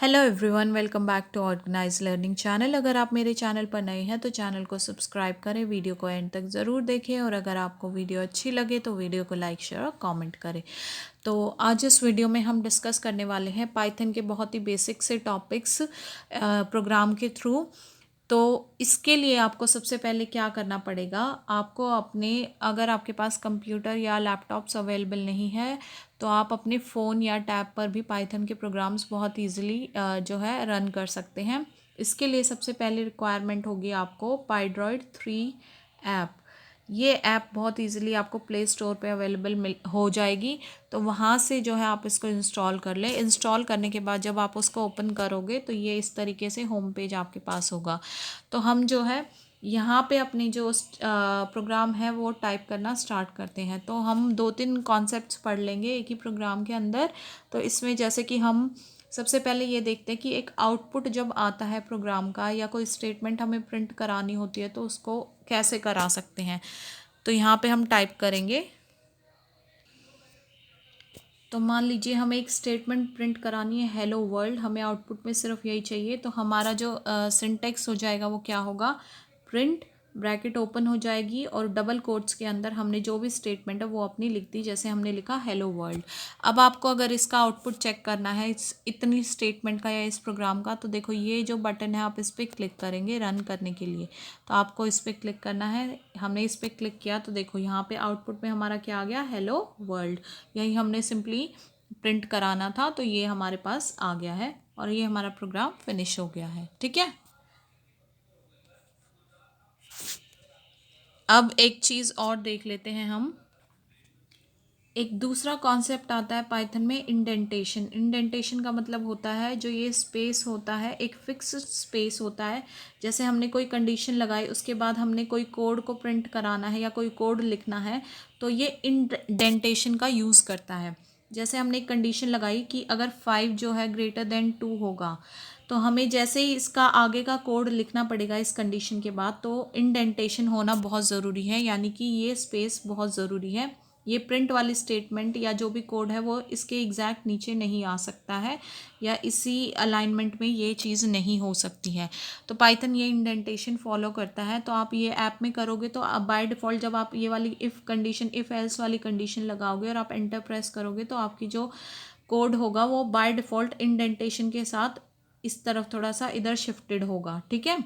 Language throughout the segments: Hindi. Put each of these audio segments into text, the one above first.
Hello everyone, welcome back to organise learning channel. अगर आप मेरे चैनल पर नए हैं तो चैनल को सब्सक्राइब करें, वीडियो को एंड तक ज़रूर देखें और अगर आपको वीडियो अच्छी लगे तो वीडियो को लाइक शेयर और कमेंट करें। तो आज इस वीडियो में हम डिस्कस करने वाले हैं पाइथन के बहुत ही बेसिक से टॉपिक्स प्रोग्राम के थ्रू। तो इसके लिए आपको सबसे पहले क्या करना पड़ेगा, आपको अपने अगर आपके पास कंप्यूटर या लैपटॉप्स अवेलेबल नहीं है तो आप अपने फ़ोन या टैब पर भी पाइथन के प्रोग्राम्स बहुत इजीली जो है रन कर सकते हैं। इसके लिए सबसे पहले रिक्वायरमेंट होगी आपको पाइड्रॉइड 3 ऐप। ये ऐप बहुत इजीली आपको प्ले स्टोर पे अवेलेबल हो जाएगी, तो वहाँ से जो है आप इसको इंस्टॉल कर लें। इंस्टॉल करने के बाद जब आप उसको ओपन करोगे तो ये इस तरीके से होम पेज आपके पास होगा। तो हम जो है यहाँ पे अपनी जो प्रोग्राम है वो टाइप करना स्टार्ट करते हैं। तो हम 2-3 कॉन्सेप्ट्स पढ़ लेंगे एक ही प्रोग्राम के अंदर। तो इसमें जैसे कि हम सबसे पहले ये देखते हैं कि एक आउटपुट जब आता है प्रोग्राम का या कोई स्टेटमेंट हमें प्रिंट करानी होती है तो उसको कैसे करा सकते हैं। तो यहाँ पे हम टाइप करेंगे, तो मान लीजिए हमें एक स्टेटमेंट प्रिंट करानी है हेलो वर्ल्ड, हमें आउटपुट में सिर्फ यही चाहिए। तो हमारा जो सिंटेक्स हो जाएगा वो क्या होगा, प्रिंट ब्रैकेट ओपन हो जाएगी और डबल कोट्स के अंदर हमने जो भी स्टेटमेंट है वो अपनी लिख दी, जैसे हमने लिखा हेलो वर्ल्ड। अब आपको अगर इसका आउटपुट चेक करना है इतनी स्टेटमेंट का या इस प्रोग्राम का, तो देखो ये जो बटन है आप इस पर क्लिक करेंगे रन करने के लिए। तो आपको इस पर क्लिक करना है, हमने इस पर क्लिक किया तो देखो यहाँ पे आउटपुट में हमारा क्या आ गया, हेलो वर्ल्ड। यही हमने सिंपली प्रिंट कराना था, तो ये हमारे पास आ गया है और ये हमारा प्रोग्राम फिनिश हो गया है। ठीक है, अब एक चीज़ और देख लेते हैं हम। एक दूसरा कॉन्सेप्ट आता है पाइथन में, इंडेंटेशन। इंडेंटेशन का मतलब होता है जो ये स्पेस होता है, एक फिक्स स्पेस होता है। जैसे हमने कोई कंडीशन लगाई, उसके बाद हमने कोई कोड को प्रिंट कराना है या कोई कोड लिखना है, तो ये इंडेंटेशन का यूज़ करता है। जैसे हमने एक कंडीशन लगाई कि अगर 5 जो है ग्रेटर देन 2 होगा, तो हमें जैसे ही इसका आगे का कोड लिखना पड़ेगा इस कंडीशन के बाद, तो इंडेंटेशन होना बहुत ज़रूरी है, यानी कि ये स्पेस बहुत ज़रूरी है। ये प्रिंट वाली स्टेटमेंट या जो भी कोड है वो इसके एग्जैक्ट नीचे नहीं आ सकता है, या इसी अलाइनमेंट में ये चीज़ नहीं हो सकती है। तो पाइथन ये इंडेंटेशन फॉलो करता है। तो आप ये ऐप में करोगे तो अब बाय डिफ़ॉल्ट जब आप ये वाली इफ़ कंडीशन, इफ़ एल्स वाली कंडीशन लगाओगे और आप एंटर प्रेस करोगे तो आपकी जो कोड होगा वो बाय डिफ़ॉल्ट इंडेंटेशन के साथ इस तरफ थोड़ा सा इधर शिफ्टेड होगा। ठीक है,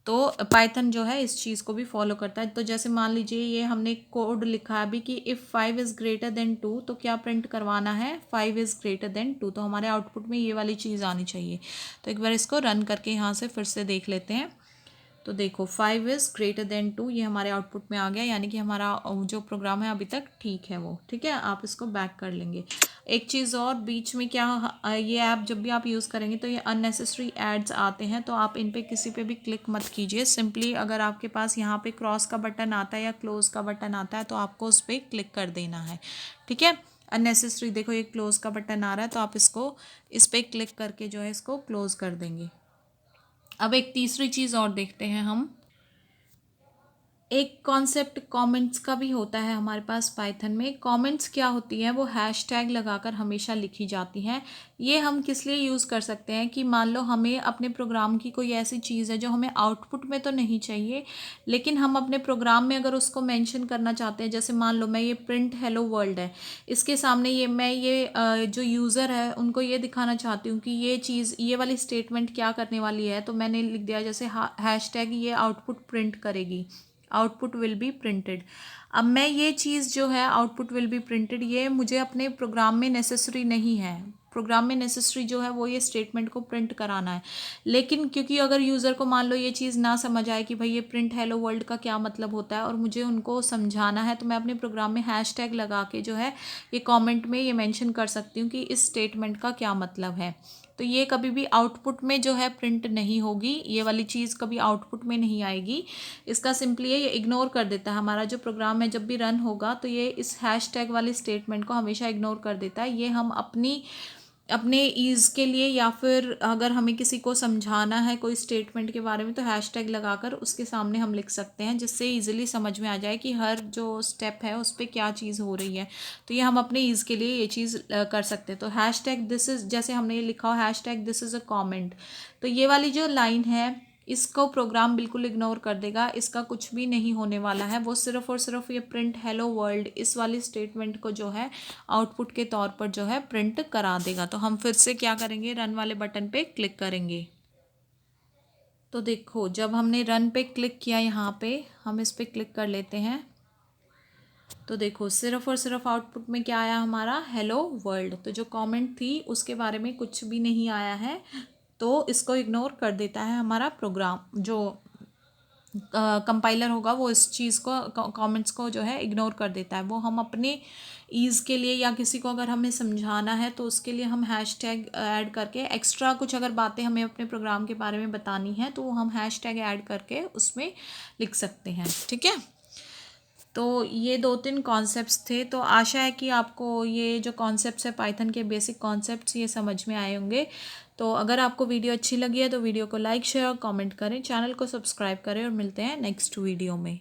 तो पाइथन जो है इस चीज़ को भी फॉलो करता है। तो जैसे मान लीजिए ये हमने कोड लिखा है अभी कि इफ़ 5 इज़ ग्रेटर देन 2, तो क्या प्रिंट करवाना है, 5 इज़ ग्रेटर देन 2। तो हमारे आउटपुट में ये वाली चीज़ आनी चाहिए। तो एक बार इसको रन करके यहाँ से फिर से देख लेते हैं। तो देखो 5 इज़ ग्रेटर देन 2 ये हमारे आउटपुट में आ गया, यानी कि हमारा जो प्रोग्राम है अभी तक ठीक है वो। ठीक है, आप इसको बैक कर लेंगे। एक चीज़ और बीच में क्या, ये ऐप जब भी आप यूज़ करेंगे तो ये अननेसेसरी एड्स आते हैं, तो आप इन पे किसी पे भी क्लिक मत कीजिए। सिंपली अगर आपके पास यहाँ पे क्रॉस का बटन आता है या क्लोज़ का बटन आता है तो आपको उस पर क्लिक कर देना है। ठीक है, अननेसेसरी देखो ये क्लोज़ का बटन आ रहा है तो आप इसको इस पर क्लिक करके जो है इसको क्लोज़ कर देंगे। अब एक तीसरी चीज़ और देखते हैं हम। एक कॉन्सेप्ट कमेंट्स का भी होता है हमारे पास पाइथन में। कमेंट्स क्या होती हैं, वो हैशटैग लगाकर हमेशा लिखी जाती हैं। ये हम किस लिए यूज़ कर सकते हैं कि मान लो हमें अपने प्रोग्राम की कोई ऐसी चीज़ है जो हमें आउटपुट में तो नहीं चाहिए, लेकिन हम अपने प्रोग्राम में अगर उसको मेंशन करना चाहते हैं। जैसे मान लो मैं ये प्रिंट हेलो वर्ल्ड है, इसके सामने ये मैं ये जो यूज़र है उनको ये दिखाना चाहती हूँ कि ये चीज़, ये वाली स्टेटमेंट क्या करने वाली है, तो मैंने लिख दिया जैसे हैशटैग ये आउटपुट प्रिंट करेगी, आउटपुट विल बी प्रिंटेड। अब मैं ये चीज़ जो है आउटपुट विल बी प्रिंटेड, ये मुझे अपने प्रोग्राम में नेसेसरी नहीं है। प्रोग्राम में नेसेसरी जो है वो ये स्टेटमेंट को प्रिंट कराना है। लेकिन क्योंकि अगर यूज़र को मान लो ये चीज़ ना समझ आए कि भाई ये प्रिंट हेलो वर्ल्ड का क्या मतलब होता है और मुझे उनको समझाना है, तो मैं अपने प्रोग्राम में हैशटैग लगा के जो है ये कमेंट में ये मेंशन कर सकती हूँ कि इस स्टेटमेंट का क्या मतलब है। तो ये कभी भी आउटपुट में जो है प्रिंट नहीं होगी, ये वाली चीज़ कभी आउटपुट में नहीं आएगी। इसका सिंपली ये इग्नोर कर देता है। हमारा जो प्रोग्राम है जब भी रन होगा तो ये इस हैशटैग वाले स्टेटमेंट को हमेशा इग्नोर कर देता है। ये हम अपनी अपने ईज़ के लिए या फिर अगर हमें किसी को समझाना है कोई स्टेटमेंट के बारे में तो हैशटैग लगाकर उसके सामने हम लिख सकते हैं, जिससे इजीली समझ में आ जाए कि हर जो स्टेप है उस पे क्या चीज़ हो रही है। तो ये हम अपने ईज़ के लिए ये चीज़ कर सकते हैं। तो हैशटैग दिस इज़, जैसे हमने ये लिखा हो hashtag this is a comment, तो ये वाली जो लाइन है इसको प्रोग्राम बिल्कुल इग्नोर कर देगा, इसका कुछ भी नहीं होने वाला है। वो सिर्फ और सिर्फ ये प्रिंट हेलो वर्ल्ड इस वाली स्टेटमेंट को जो है आउटपुट के तौर पर जो है प्रिंट करा देगा। तो हम फिर से क्या करेंगे, रन वाले बटन पे क्लिक करेंगे। तो देखो जब हमने रन पे क्लिक किया, यहाँ पे हम इस पे क्लिक कर लेते हैं, तो देखो सिर्फ और सिर्फ आउटपुट में क्या आया हमारा, हेलो वर्ल्ड। तो जो कमेंट थी उसके बारे में कुछ भी नहीं आया है, तो इसको इग्नोर कर देता है हमारा प्रोग्राम। जो कंपाइलर होगा वो इस चीज़ को, कमेंट्स को जो है इग्नोर कर देता है। वो हम अपने ईज़ के लिए या किसी को अगर हमें समझाना है तो उसके लिए हम हैशटैग ऐड करके, एक्स्ट्रा कुछ अगर बातें हमें अपने प्रोग्राम के बारे में बतानी है तो वो हम हैशटैग ऐड करके उसमें लिख सकते हैं। ठीक है, तो ये 2-3 कॉन्सेप्ट्स थे। तो आशा है कि आपको ये जो कॉन्सेप्ट्स है पाइथन के बेसिक कॉन्सेप्ट्स ये समझ में आए होंगे। तो अगर आपको वीडियो अच्छी लगी है तो वीडियो को लाइक शेयर और कमेंट करें, चैनल को सब्सक्राइब करें और मिलते हैं नेक्स्ट वीडियो में।